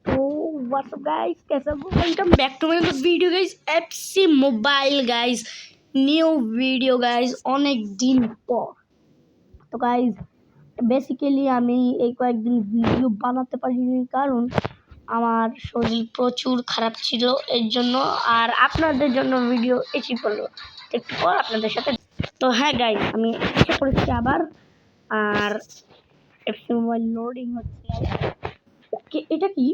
तो WhatsApp guys, कैसे हो? Welcome back to my video guys. FC mobile guys, new video guys, অনেক দিন পর। তো গাইস বেসিক্যালি আমি এই কয়েকদিন ভিডিও বানাতে পারিনি, কারণ আমার শরীর প্রচুর খারাপ ছিল এর জন্য। আর আপনাদের জন্য ভিডিও এসে পড়লো একটু পর আপনাদের সাথে। তো হ্যাঁ গাইস, আমি এসে পড়েছি আবার। আর এফসি মোবাইল লোডিং হচ্ছে। ওকে, এটা কি?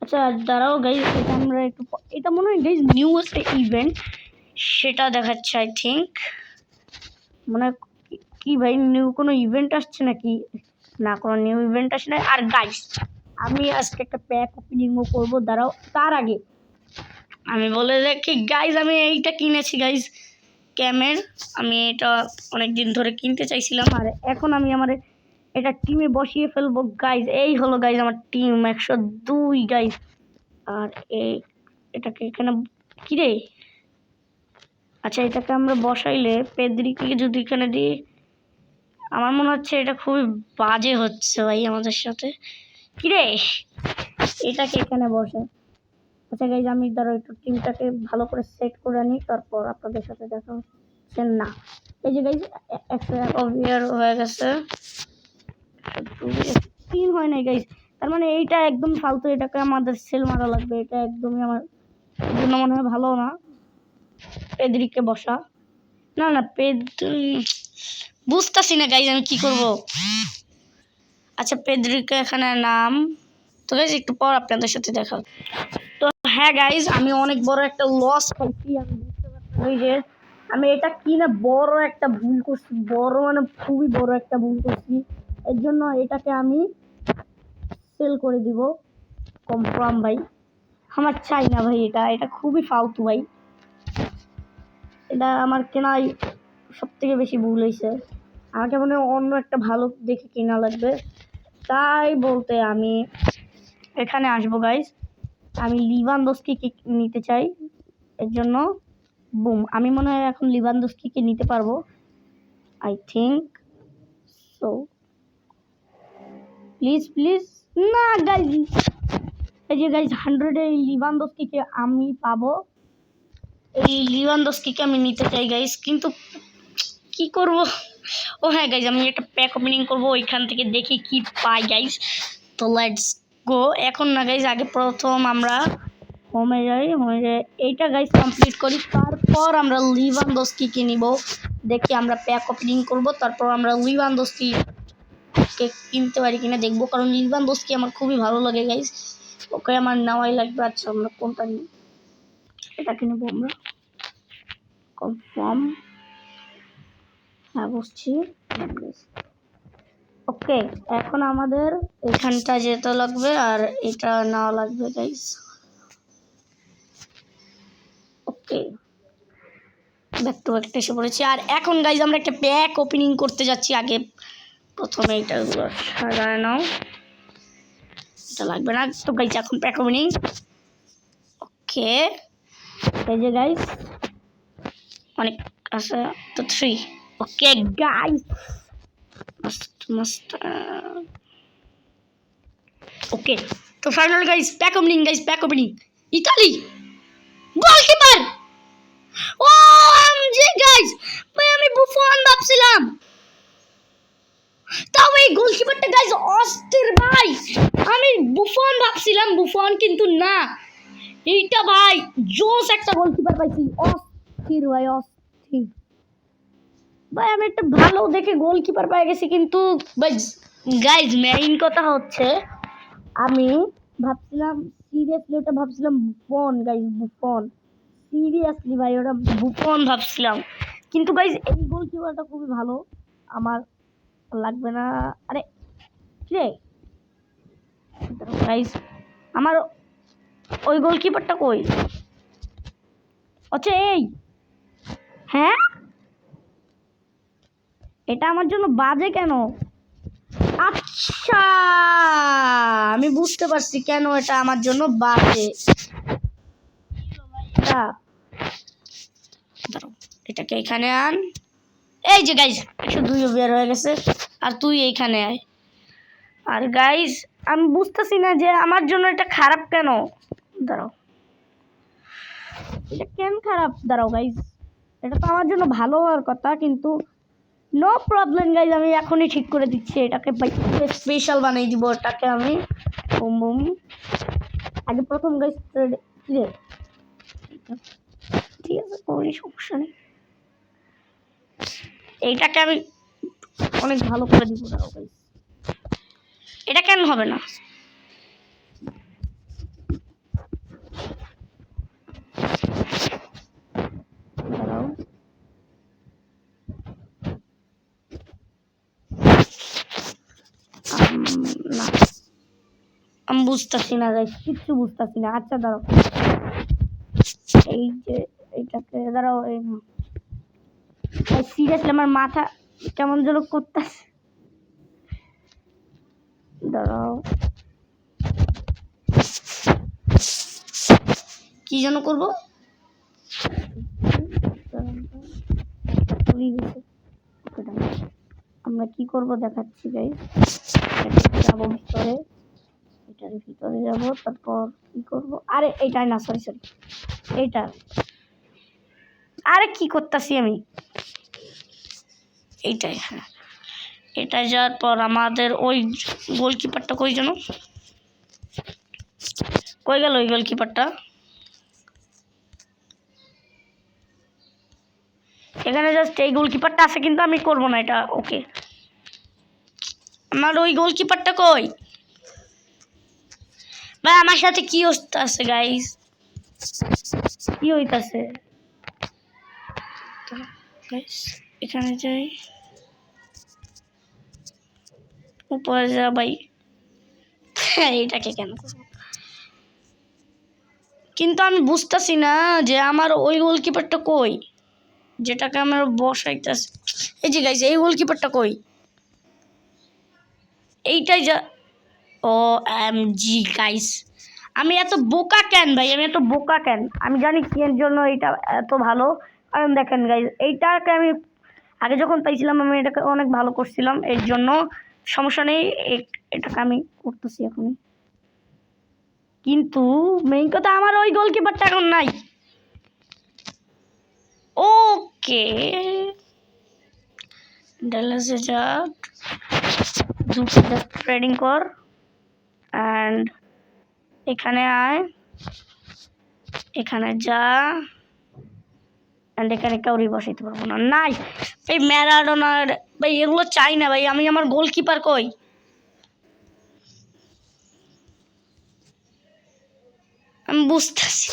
আচ্ছা দাঁড়াও গাইজ, এটা আমরা একটু, এটা মনে হয় গাইজ নিউ একটা ইভেন্ট, সেটা দেখাচ্ছে আই থিঙ্ক। মানে কি ভাই, নিউ কোনো ইভেন্ট আসছে নাকি? না, কোনো নিউ ইভেন্ট আসে না। আর গাইজ আমি আজকে একটা প্যাক ওপেনিংও করবো, দাঁড়াও। তার আগে আমি বলে রাখি গাইজ, আমি এইটা কিনেছি গাইজ, ক্যামের। আমি এটা অনেক দিন ধরে কিনতে চাইছিলাম, আর এখন আমি আমার এটা টিমে বসিয়ে ফেলবো গাইজ। এই হলো গাইজ আমার টিম 102 গাইজ। আর এটাকে এখানে কিরে, আচ্ছা এটাকে আমরা বসাইলে পেদ্রিকে যদি এখানে দিই, আমার মনে হচ্ছে এটা খুবই বাজে হচ্ছে ভাই আমাদের সাথে। কিরে, এটাকে এখানে বসে। আচ্ছা গাইজ, আমি ধরো একটু টিমটাকে ভালো করে সেট করে নিই, তারপর আপনাদের সাথে দেখা হচ্ছে। না, এই যে গাইজ একটা অভিয়ার হয়ে গেছে, 3 হয় নাই গাইজ। তার মানে এইটা একদম ফালতু, এটাকে আমাদের সেল মারা লাগবে। এটা একদমই আমার জন্য মনে হয় ভালো না। পেদ্রিকে বসা, না না পেদ্রি, বুঝতেছি না গাইজ আমি কি করব। আচ্ছা পেদ্রিকে এখানে নাম। তো গাইজ একটু পর আপনাদের সাথে দেখা। তো হ্যাঁ গাইজ, আমি অনেক বড় একটা লস খাইছি। আমি বুঝতে পারছি যে আমি এটা কিনে বড় একটা ভুল করছি, বড় মানে খুবই বড় একটা ভুল করছি। এর জন্য এটাকে আমি সেল করে দিব কনফার্ম ভাই। আমার চাই না ভাই, এটা খুবই ফালতু ভাই। এটা আমার কেনাই সব থেকে বেশি ভুল হয়েছে। আমাকে মনে হয় অন্য একটা ভালো দেখে কেনা লাগবে। তাই বলতে আমি এখানে আসবো গাইজ। আমি লিভানডস্কিকে নিতে চাই, এর জন্য বুম, আমি মনে হয় এখন লিভানডস্কিকে নিতে পারবো I think so. Please please, না গাইজ, এই যে গাইজ 100 এই লিভানডস্কিকে আমি পাবো। এই লিভানডস্কিকে আমি নিতে চাই গাইজ, কিন্তু কি করব। ও হ্যাঁ গাইজ, আমি একটা প্যাক ওপেনিং করবো, ওইখান থেকে দেখি কি পাই গাইজ। তো লেটস গো। এখন না গাইজ, আগে প্রথম আমরা হোমে যাই, হোমে যাই এইটা গাইজ কমপ্লিট করি, তারপর আমরা লিভানডস্কিকে নিব। দেখি আমরা প্যাক ওপেনিং করব, তারপর আমরা লিভানডস্কিকে কিনতে পারি কিনা দেখবো, কারণ লিভানডস্কি আমার খুবই ভালো লাগে গাইজ, ওকে আমার নেওয়াই লাগবে। আচ্ছা আমরা কোনটা নিই? এটা কিনবো আমরা কনফার্ম। হ্যাঁ বুঝছি। ওকে, এখন আমাদের এখানটা যেতে লাগবে, আর এটা নেওয়া লাগবে guys. Okay, back to back এসে পড়েছি। আর এখন গাইজ আমরা একটা প্যাক ওপেনিং করতে যাচ্ছি। আগে প্রথমে এইটাগুলো সাজায় নাও, এটা লাগবে না তো গাইজ। এখন প্যাক ওপেনিং। ওকে, এই যে গাইজ অনেক আছে তো 3। ওকে গাইজ, মস্ত মস্ত। ওকে, তো final guys pack opening, guys pack opening. Italy goalkeeper. O MG guys, ভাই আমি বুফন ভাবছিলাম, তাও এই গোলকিপারটা গাইজ অস্থির ভাই। আমি বুফন ভাবছিলাম, বুফন কিন্তু না, এইটা ভাই জোস একটা গোলকিপার পাইছি। অস্থির ভাই, অস্থির ভাই। আমি একটা ভালো দেখে গোলকিপার পেয়ে গেছি, কিন্তু ভাই গাইজ মেইন কথা হচ্ছে আমি ভাবছিলাম, সিরিয়াসলি ওটা ভাবছিলাম বুফন গাইজ, বুফন সিরিয়াসলি ভাই, ওটা বুফন ভাবছিলাম। কিন্তু গাইজ এই গোলকিপারটা খুবই ভালো, আমার লাগবে না। আরে রে গাইজ, আমার ওই গোলকিপারটা কই? আচ্ছা এই, হ্যাঁ এটা আমার জন্য বাজে কেন? আচ্ছা আমি বুঝতে পারছি কেন এটা আমার জন্য বাজে। এটাকে এখানে আন। এই যে গাইজ 102 বের হয়ে গেছে, আর তুই এইখানে আয়। আর গাইজ আমি বুঝতেছি না যে আমার জন্য এটা খারাপ কেন। দাঁড়াও, এটা কেন খারাপ? দাঁড়াও গাইজ, এটা তো আমার জন্য ভালো হওয়ার কথা, কিন্তু নো প্রবলেম গাইজ, আমি এখনই ঠিক করে দিচ্ছি এটাকে, স্পেশাল বানিয়ে দিব এটাকে আমি। বুম বুম, আগে প্রথম গাইজ ঠিক আছে, কোনো সমস্যা নেই, এইটাকে আমি অনেক ভালো করে দিব। দাঁড়াও গাইজ, এটা কেন হবে না? দাঁড়াও, না আমি বুঝতেছি না গাইজ, কিচ্ছু বুঝতেছি না। আচ্ছা দাঁড়াও, এই যে এইটাকে দাঁড়াও, এই সিরিয়াসলি আমার মাথা কেমন যেন করতেছে। দাঁড়াও, কি যেন করবো, আমরা কি করব দেখাচ্ছি গাইস। যাবো ভিতরে, এটার ভিতরে যাব, তারপর কি করব, আরে এইটাই না, সরি সরি, এইটা, আরে কি করতেছি আমি, এইটাই, হ্যাঁ এটা যাওয়ার পর আমাদের ওই গোলকিপারটা কই যেন, কই গেল ওই গোলকিপারটা? এখানে জাস্ট এই গোলকিপারটা আছে, কিন্তু আমি করব না এটা। ওকে, আমার ওই গোলকিপারটা কই ভাই? আমার সাথে কি হইতাছে গাইস, কি হইতাছে গাইস? এখানে যাই, উপরে যা ভাই, এইটাকে কেন করবো? কিন্তু আমি বুঝতেছি না যে আমার ওই গোলকিপারটা কই, যেটাকে আমার বসাইতেছে। এই যে গাইস, এই গোলকিপারটা কই? এইটাই যা, ও এম জি গাইস, আমি এত বোকা কেন ভাই, আমি এত বোকা কেন? আমি জানি কি এর জন্য এটা এত ভালো, কারণ দেখেন গাইস, এইটাকে আমি আগে যখন পাইছিলাম আমি এটাকে অনেক ভালো করছিলাম, এর জন্য সমস্যা নেই, এটাকে আমি করতেছি এখন। কিন্তু মেইন কথা, আমার ওই গোলকিপারটা এখন নাই। ওকে, ডালাসে যা, ট্রেডিং কর, অ্যান্ড এখানে আয়, এখানে যা, অ্যান্ড এখানে কাউরি বসাইতে পারবো না। নাই ভাই, ম্যারাডোনার ভাই এগুলো চাই না ভাই, আমি আমার গোলকিপার কই? আমি বুঝতেছি,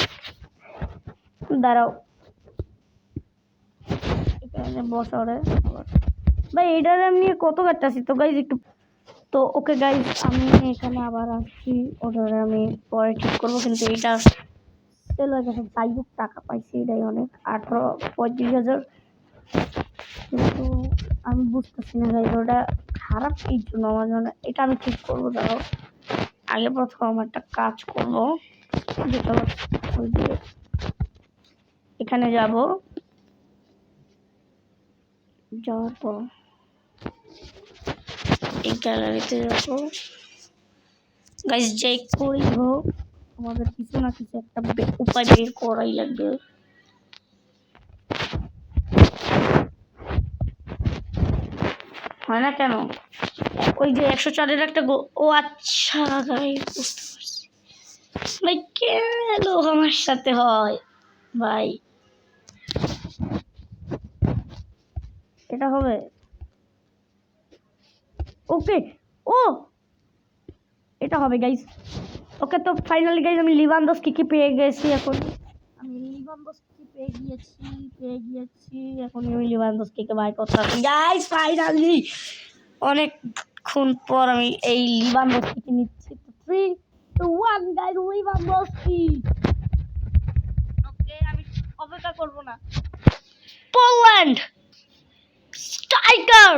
দাঁড়াও, এখানে বসারে ভাই, এটার আমি কত কাটতেছি তো গাইজ একটু। তো ওকে গাইজ, আমি এখানে আবার আসছি, ওটার আমি পরে ঠিক করবো, কিন্তু এইটা সেল হয়ে গেছে, যাই হোক টাকা পাইছি এটাই অনেক, 35,000। কিন্তু আমি বুঝতেছি না গাইজ, ওটা খারাপ এই জন্য আমার জন্য, এটা আমি ঠিক করবো। দাঁড়াও, আগে প্রথম আমার একটা কাজ করবো, যেটা ওই যে এখানে যাব, যাওয়ার পর এই গ্যালারিতে যাবো গাইজ, যাই করি হোক আমাদের কিছু না কিছু একটা উপায় বের করাই লাগবে। হয় না কেন? ওই যে 104-এর একটা ও আচ্ছা গাইজ, বুঝতে পারছি ভাই, কেন আমার সাথে হয় ভাই? এটা হবে ওকে, ও এটা হবে গাইজ। ওকে, তো ফাইনালি গাইজ আমি লিভানডস্কিকে পেয়ে গেছি এখন, আমি লিভানডস্কি পেয়ে গিয়েছি এখন আমি লিভানডস্কিকে বাই করতে পারছি গাইজ, ফাইনালি অনেকক্ষণ পর আমি এই লিভানডস্কিকে নিচ্ছি। 3, 2, 1 গাইজ, লিভানডস্কি। ওকে, আমি অপেক্ষা করব না। Poland striker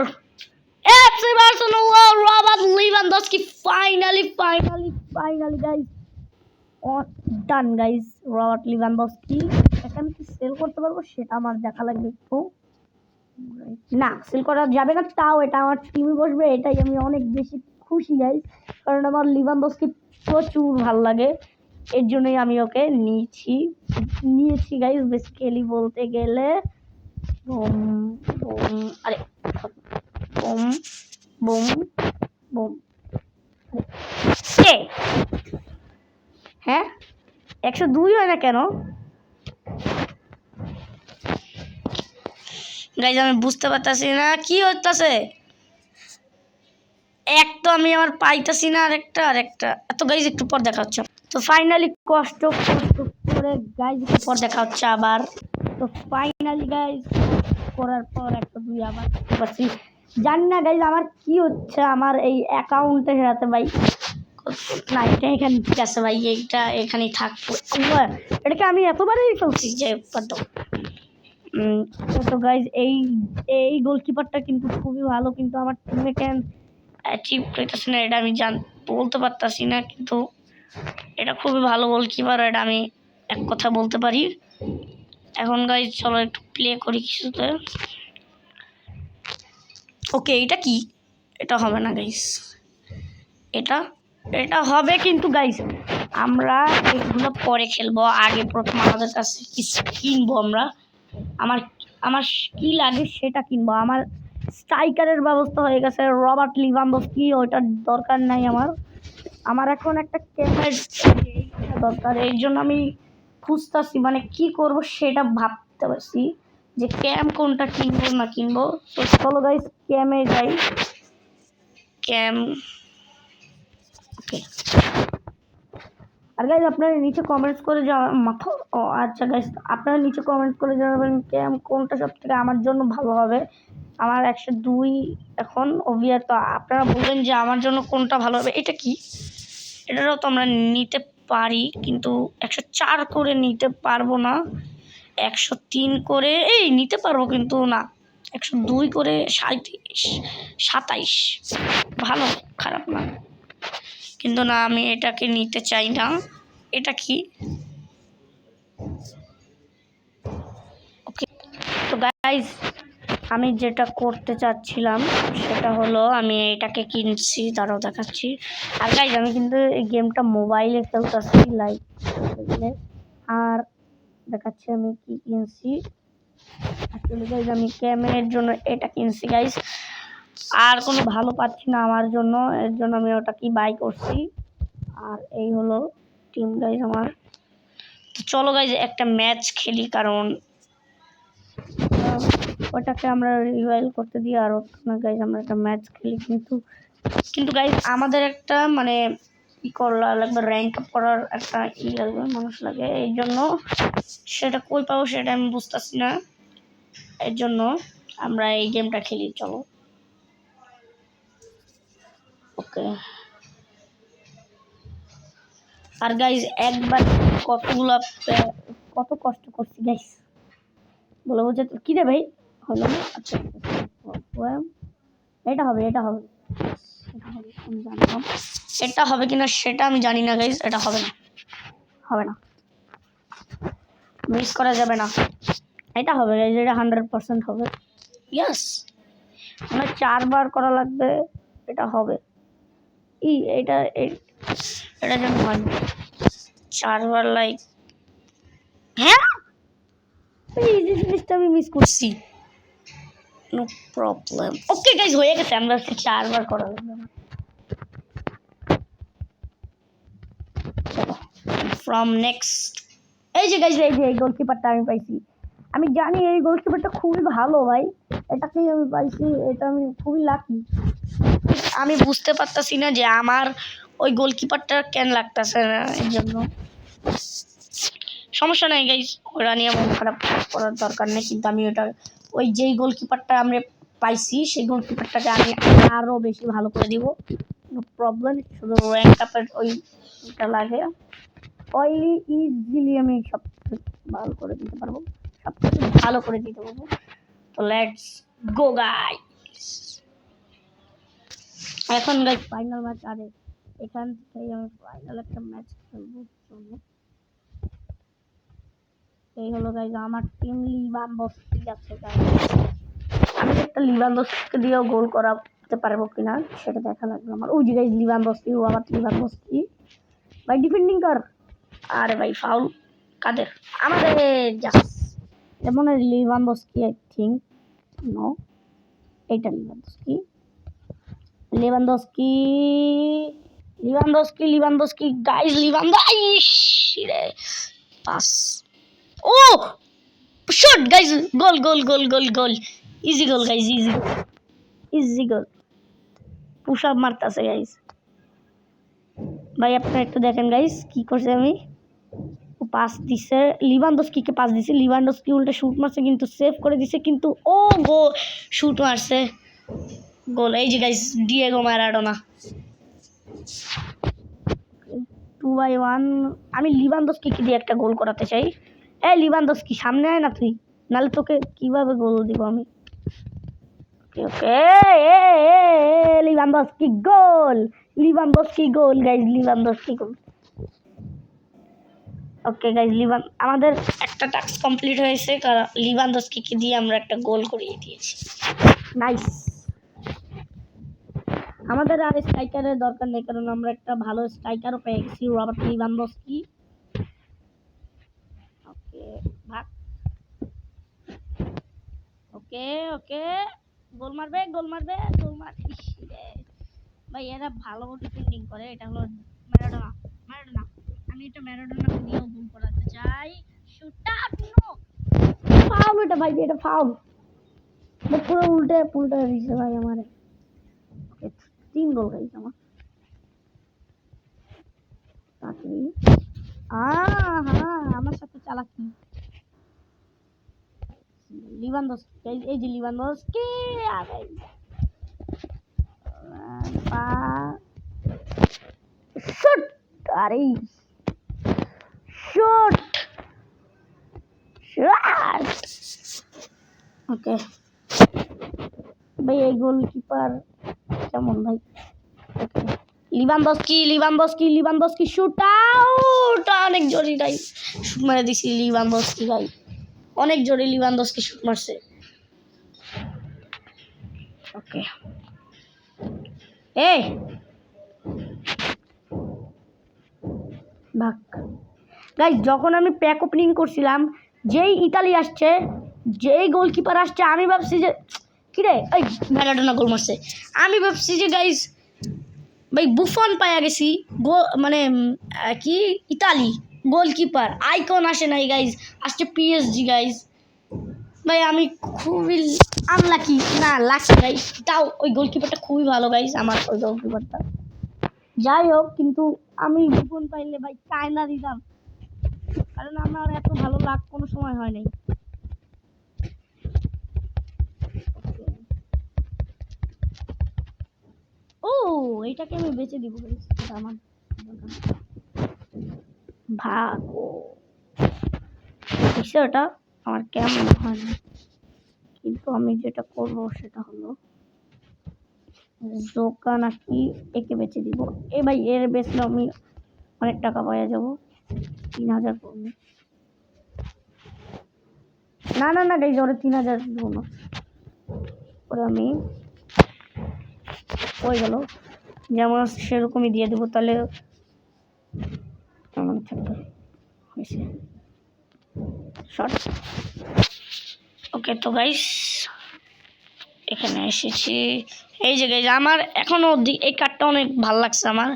FC Barcelona, Robert Lewandowski, finally guys, done guys, Robert Lewandowski. এটা আমি কি সেল করতে পারবো সেটা আমার দেখা লাগবে একটু। না, সেল করা যাবে না, তাও এটা আমার টিমে বসবে, এটাই আমি অনেক বেশি খুশি গাইস, কারণ আমার লিভানডস্কি প্রচুর ভালো লাগে, এর জন্যই আমি ওকে নিয়েছি গাইস বেসিক্যালি বলতে গেলে। বুম বুম, আরে বুম বুম বুম, হ্যাঁ 102 হয় না কেন গাইজ? আমি বুঝতে পারতাছি না কি হইতাছে। এক তো আমি আমার পাইতাছি না, আরেকটা এত গাইজ একটু পর দেখা হচ্ছে। তো ফাইনালি কষ্ট করে গাইজ একটু পর দেখা হচ্ছে আবার। তো ফাইনালি গাইজ করার পর 102 আবার পাচ্ছি। জানি না গাইজ আমার কি হচ্ছে আমার এই অ্যাকাউন্টের সাথে ভাই। না এটা এখানে ঠিক আছে ভাই, এইটা এখানেই থাকবো। এটাকে আমি এতবারই ফেলছি যে তো গাইজ এই গোলকিপারটা কিন্তু খুবই ভালো, কিন্তু আমার টিমে কেন অ্যাচিভ করতেছি না এটা আমি বলতে পারতাছি না, কিন্তু এটা খুবই ভালো গোলকিপার, এটা আমি এক কথা বলতে পারি। এখন গাইজ চলো একটু প্লে করি কিছুতে। ওকে এটা কি? এটা হবে না গাইজ, এটা হবে, কিন্তু গাইজ আমরা এগুলো পরে খেলবো। আগে প্রথম আমাদের কাছে কিছু কিনবো আমরা। আমার কি লাগে সেটা কিনবো। আমার স্ট্রাইকারের ব্যবস্থা হয়ে গেছে, রবার্ট লিভানডস্কি, ওইটার দরকার নাই আমার এখন একটা ক্যামের দরকার। এই জন্য আমি খুঁজতেছি মানে কি করব সেটা ভাবতে পারছি যে ক্যাম কোনটা কিনবো না কিনবো। তো চলো গাইস ক্যামে যাই। ক্যাম ওকে। আর গাইজ আপনারা নিচে কমেন্টস করে আচ্ছা গাইজ আপনারা নিচে কমেন্ট করে জানাবেন ক্যাম কোনটা সব থেকে আমার জন্য ভালো হবে। আমার 102 এখন ওভিয়ার, তো আপনারা বলবেন যে আমার জন্য কোনটা ভালো হবে। এটা কি? এটারও তো আমরা নিতে পারি, কিন্তু 104 করে নিতে পারবো না। 103 করে নিতে পারবো, কিন্তু না 102 করে 27 ভালো, খারাপ না, কিন্তু না আমি এটাকে নিতে চাই না। এটা কি? ওকে তো গাইজ আমি যেটা করতে চাচ্ছিলাম সেটা হলো আমি এটাকে কিনছি, তারাও দেখাচ্ছি। আর গাইজ আমি কিন্তু এই গেমটা মোবাইলে খেলতেছি লাইক, আর দেখাচ্ছি আমি কি কিনছি। আসলে গাইজ আমি ক্যামেরার জন্য এটা কিনছি গাইজ, আর কোনো ভালো পাচ্ছি না আমার জন্য, এর জন্য আমি ওটা কি বাই করছি। আর এই হলো টিম গাইজ আমার। তো চলো গাইজ একটা ম্যাচ খেলি, কারণ ওটাকে আমরা রিভাইল করতে দিই। আর গাইজ আমরা একটা ম্যাচ খেলি, কিন্তু গাইজ আমাদের একটা মানে ই করা লাগবে, র্যাঙ্ক আপ করার একটা লাগবে, মানুষ লাগে। এই জন্য সেটা কই পাবো সেটা আমি বুঝতেছি না, এর জন্য আমরা এই গেমটা খেলি। চলো ওকে। আর গাইজ একবার কত কষ্ট করছি গাইজ, বলে বোঝা কি রে ভাই হলো না। আচ্ছা এটা হবে আমি জানতাম এটা হবে কিনা সেটা আমি জানি না গাইজ, এটা হবে না, মিস করা যাবে না, এটা হবে গাইজ, এটা 100% হবে। ইয়েস মানে 4 বার করা লাগবে, এটা হবে। এটা যেন হয় 4 বার, লাইক হ্যাঁ এই জিনিসটা আমি মিস করছি। নো প্রবলেম, ওকে গাইজ হয়ে গেছে, আমরা 4 বার করা লাগবে। ফ্রম নেক্সট এই যে গাইজ এই গোলকিপারটা আমি পাইছি। আমি জানি এই গোলকিপারটা খুবই ভালো ভাই, এটাকেই আমি পাইছি, এটা আমি খুবই লাকি। আমি বুঝতে পারতাছি না যে আমার ওই গোলকিপারটা কেন লাগতেছে না, এর জন্য সমস্যা নাই গাইজ, ওরা নিয়ে মন খারাপ করার দরকার নেই। কিন্তু আমি ওই যেই গোলকিপারটা আমরা পাইছি সেই গোলকিপারটাকে আমি আরও বেশি ভালো করে দিব, নো প্রবলেম। শুধু র্যাঙ্ক আপের ওইটা লাগে, ইজিলি আমি সব ভালো করে দিতে পারবো, সব ভালো করে দিতে পারবো। তো লেটস গো গাইস। এখন গাইস ফাইনাল ম্যাচ, আরে এখান থেকে আমি ফাইনাল একটা ম্যাচ খেলবো। এই হলো গাইস আমার টিম লিভানডস্কি আছে গাইস, আমি একটা লিভানডস্কি দিয়েও গোল করা করতে পারবো কিনা সেটা দেখা লাগবে আমার। ওই যে গাইস লিভানডস্কি, ও আবার লিভানডস্কি ভাই ডিফেন্ডিং কর। আরে ভাই ফাউল কাদের? আমাদের। জাস্ট যেমন লিভানডস্কি আই থিঙ্ক, নো এইটা লিভানডস্কি, Lewandowski Lewandowski Lewandowski guys লিভানডস্কি pass. ও শট গাইস, গোল গোল গোল গোল গোল, ইজি গোল গাইস, ইজি গোল, ইজি গোল। পুশ আপ মারতেছে গাইস। ভাই আপনারা একটু দেখেন গাইস কি করছে আমি। ও পাস দিছে লিভানডস্কিকে, পাস দিছে লিভানডস্কি, উল্টা শুট মারছে কিন্তু সেভ করে দিছে, কিন্তু ও গো শুট মারছে, গোল। এই যে গাইস ডিয়েগো ম্যারাডোনা। 2-1। আমি লিভানডস্কিকে দিয়ে একটা গোল করাতে চাই। এই লিভানডস্কি সামনে আয় না তুই, নাহলে তোকে কিভাবে গোল দিব আমি। ওকে লিভানডস্কি গোল, লিভানডস্কি গোল গাইস, লিভানডস্কি গোল। ওকে গাইস আমাদের একটা টাস্ক কমপ্লিট হয়েছে, কারণ লিভানডস্কিকে দিয়ে আমরা একটা গোল করিয়ে দিয়েছি। নাইস। আমাদের আর স্ট্রাইকারের দরকার নেই, কারণ আমরা একটা ভালো স্ট্রাইকারও পেয়ে গেছি, রবার্ট লিভানডস্কি। ওকে ভাগ। ওকে ওকে গোল মারবে, গোল মারবে, গোল মার। ভাই এরা ভালো ডিফেন্ডিং করে। এটা হলো ম্যারাডোনা, ম্যারাডোনা। আমি এটা ম্যারাডোনাকে দিয়েও গোল করাতে চাই। শুটটা নো ফাউল, এটা ভাই এটা ফাউল। পুরো উল্টে পুলটা দিছে ভাই আমারে। ওকে 3 গোল গাইস আমার। তাকি আমার সাথে চালাকি লিভানডস্কি গাইস, এই যে লিভানডস্কি আরে শুট, আরে শুট শট। ওকে ভাই এই গোলকিপার কেমন ভাই। লিভানডস্কি লিভানডস্কি লিভানডস্কি শুট আউট, অনেক জোরে গাইস শুট মারে দিছি লিভানডস্কি ভাই, অনেক জোরে লিভানডস্কি শুট মারছে। ওকে এই ভাগ গাইস, যখন আমি প্যাক ওপেনিং করছিলাম, যেই ইতালি আসছে, যেই গোলকিপার আসছে, আমি ভাবছি যে কিরে এই ম্যারাডোনা গোল মারছে। আমি ভাবছি যে গাইস ভাই বুফন পাইয়া গেছি, মানে কি ইতালি গোলকিপার আইকন আসে নাই গাইস, আসছে পিএসজি গাইস। ভাই আমি খুবই আনলাকি, না লাকি গাইস, তাও ওই গোলকিপারটা খুবই ভালো গাইস, আমার ওই গোলকিপারটা। যাই হোক, কিন্তু আমি বুফন পাইলে ভাই চায়না দিতাম, কারণ আমার এত ভালো লাগ কোনো সময় হয় নাই। ও এটাকে আমি বেচে দিব গাইস, এটা আমার ভাগো বিষয়টা আমার কেমন হয় না, কিন্তু আমি যেটা করব সেটা হলো জোকা নাকি একে বেচে দিব। এ ভাই এর বেচলে আমি অনেক টাকা পাওয়া যাব, 3000 করবো। না না না গাইজ, ওরে 3000 দেবো না, ওরে আমি হয়ে গেল যেমন সেরকমই দিয়ে দেবো, তাহলে হয়েছে শর্ট। ওকে তো গাইস এখানে এসেছি, এই যে গাইস আমার এখনো এই কার্ডটা অনেক ভালো লাগছে আমার,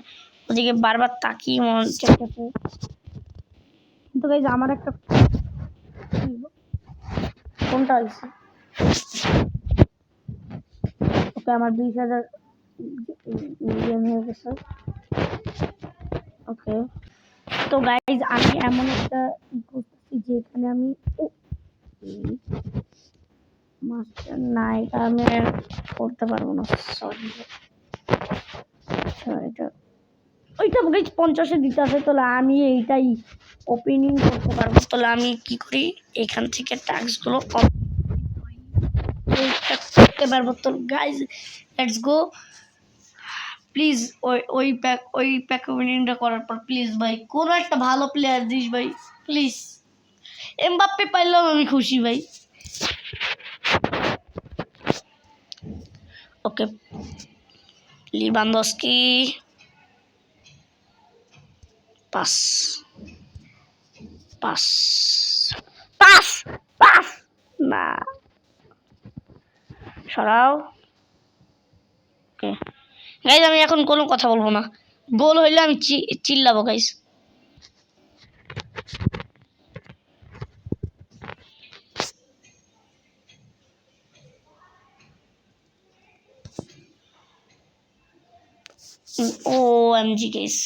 ওদিকে বারবার তাকিয়ে মন চাইতেছে। কিন্তু গাইস আমার একটা কোনটা হয়েছে। ওকে আমার 20,000 মিলিয়ন হয়ে গেছে। ওকে তো গাইজ আমি এমন একটা ই করতেছি যেখানে আমি মাস্টার না, এটা আমি করতে পারবো না, সরি। এটা ওইটা গাইজ 50-এ দিতে আছে, তাহলে আমি এইটাই ওপেনিং করতে পারবো। তাহলে আমি কি করি, এখান থেকে ট্যাক্সগুলো করতে পারবো। তো গাইজ লেটস গো, প্লিজ ওই প্যাক ওপেনিংটা করার পর প্লিজ ভাই কোনো একটা ভালো প্লেয়ার দিস ভাই প্লিজ। এমবাপ্পে পাইলেও আমি খুশি ভাই। ওকে, লিভানডস্কি পাস পাস পাস পাস, না সরাও। ওকে গাইজ, আমি এখন কোনো কথা বলবো না, গোল হইলে আমি চিল্লাবো গাইজ। OMG গাইজ,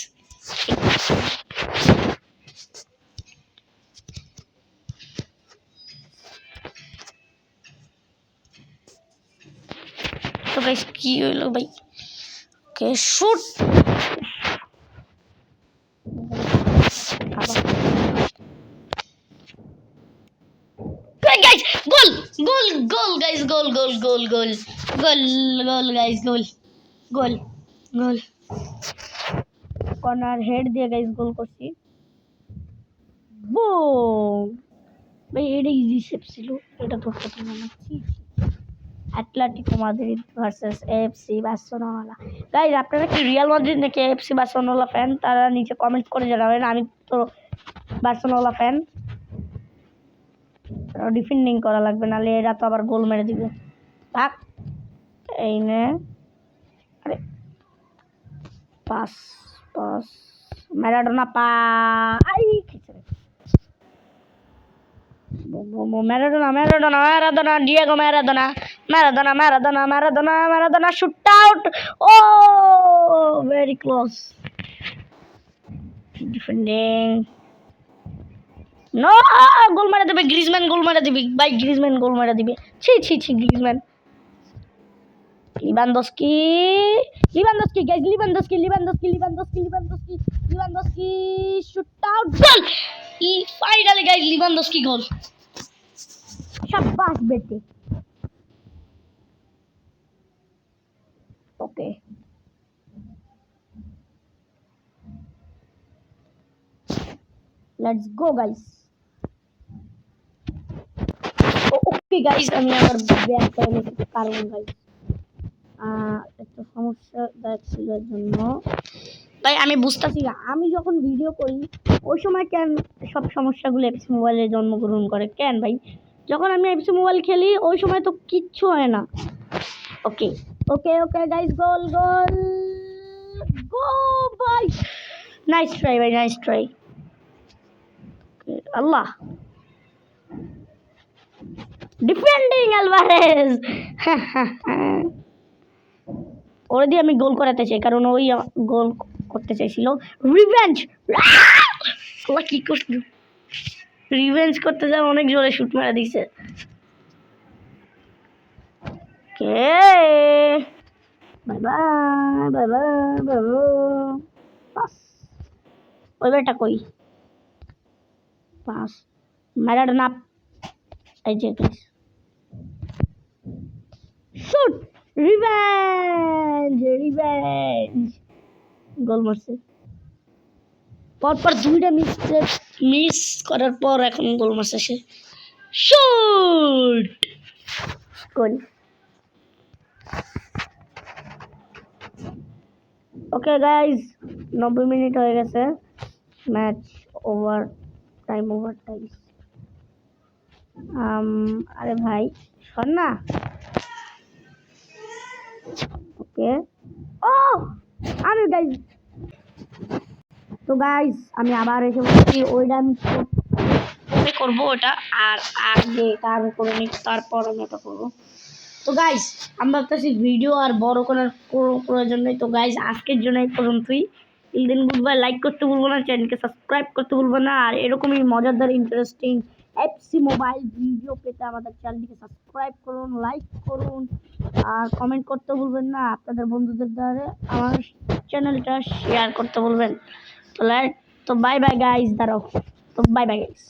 তো গাইজ কি হইলো ভাই? ওকে শুট, গাইজ গোল গোল গোল গাইজ, গোল গোল গোল গোল গোল গোল গাইজ, গোল গোল গোল, কর্নার হেড দিয়ে গাইজ গোল করছি। বুম ভাই, এটা ইজি শেপ ছিল, এটা ধরতে পারলাম না। Atletico Madrid versus AFC Barcelona. Guys, আপনারা কি রিয়াল মাদ্রিদ নাকি এএফসি বার্সেলোনা ফ্যান? তারা নিচে কমেন্ট করে জানাবেন। আমি তো বার্সেলোনা ফ্যান, ডিফেন্ডিং করা লাগবে, নাহলে এরা তো আবার গোল মেরে দিবে। থাক, এই নে, আরে পাস পাস, ম্যারাডোনা পাই, Maradona Maradona Maradona, Diego Maradona Maradona Maradona Maradona Maradona, shoot out. Oh very close, defending, no, goal মারা দেবে গ্রিজম্যান, গোল মারা দিবি ভাই, গ্রিজম্যান গোল মারা দিবে। ছি ছি ছি, Griezmann. Lewandowski Lewandowski guys, Lewandowski Lewandowski Lewandowski Lewandowski Lewandowski, shoot out, goal. Finally guys, Lewandowski goal. শাবাশ বেটে। Okay, let's go guys. Okay guys, আমি আবার ব্যাক করে নিতে পারবো গাইস। একটা সমস্যা দেখছিল এর জন্য ভাই, আমি বুঝতেছি না, আমি যখন ভিডিও করি ওই সময় কেন সব সমস্যাগুলো এফসি মোবাইলে জন্মগ্রহণ করে কেন ভাই? যখন আমি এফসি মোবাইল খেলি ওই সময় তো কিচ্ছু হয় না। ওকে ওকে ওকে গাইস, গোল গোল গো ভাই, নাইস ট্রাই ভাই, নাইস ট্রাই। আল্লাহ, ডিফেন্ডিং আলভারেজ, ওরে দিয়ে আমি গোল করাতে চাই, কারণ ওই গোল করতে চাইছিল। রিভেঞ্জ, আল্লাহ কি করছিল, রিভেঞ্জ করতে যা অনেক জোরে শুট মারা দিছে। কে bye bye bye bye bye, pass, ওই বেটা কই, পাস, ম্যারাডোনা, এই যে শুট, রিভেঞ্জ রিভেঞ্জ, গোল মারছে পরপর দুইটা মিস করার পর এখন গোল মারছে সে, শুট, গোল। ওকে গাইজ, 90 মিনিট হয়ে গেছে, match over time, over time. আরে ভাই শোন না। ওকে, ও আমি গাইজ, তো গাইজ আমি আবার এসে বলছি, ওইটা আমি করবো ওটা, আর আগে আমি করে নিই, তারপর আমি ওটা করবো। তো গাইজ আমি ভাবতেছি ভিডিও আর বড় করার কোনো প্রয়োজন নেই। তো গাইজ আজকের জন্য এই পর্যন্তই। দিন গুড বাই, লাইক করতে ভুলবো না, চ্যানেলকে সাবস্ক্রাইব করতে ভুলবো না, আর এরকমই মজাদার ইন্টারেস্টিং এফসি মোবাইল ভিডিও পেতে আমাদের চ্যানেলটিকে সাবস্ক্রাইব করুন, লাইক করুন, আর কমেন্ট করতে ভুলবেন না। আপনাদের বন্ধুদের দ্বারা আমার চ্যানেলটা শেয়ার করতে বলবেন। তো বাই বাই গাইজ, দাঁড়াও, তো বাই বাই গাইজ।